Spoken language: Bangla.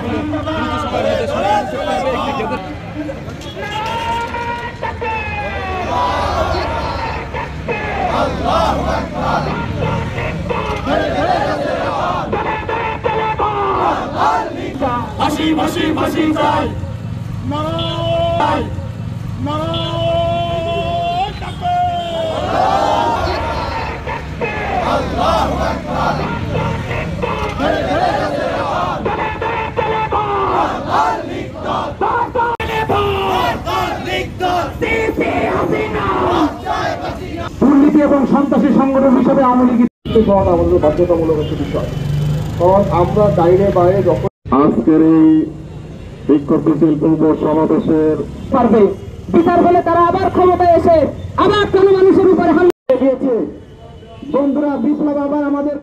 বিষয়গুলো দ্রুত সময়ের মধ্যে সমাধান করতে হবে। ফাঁসি ফাঁসি ফাঁসি চাই, দুর্নীতি এবং সন্ত্রাসী সংগঠন হিসেবে আওয়ামী লীগ আমাদের বাধ্যতামূলক একটি বিষয়, কারণ আমরা বাইরে বাইরে যখন আজকের এই বিক্ষোভ মিছিল পূর্ব সমাবেশের পারবে বিচার হলে তারা আবার ক্ষমতায় এসে আবার কোনো মানুষের উপরে হামলা দিয়েছে। বন্ধুরা, বিপ্লব আবার আমাদের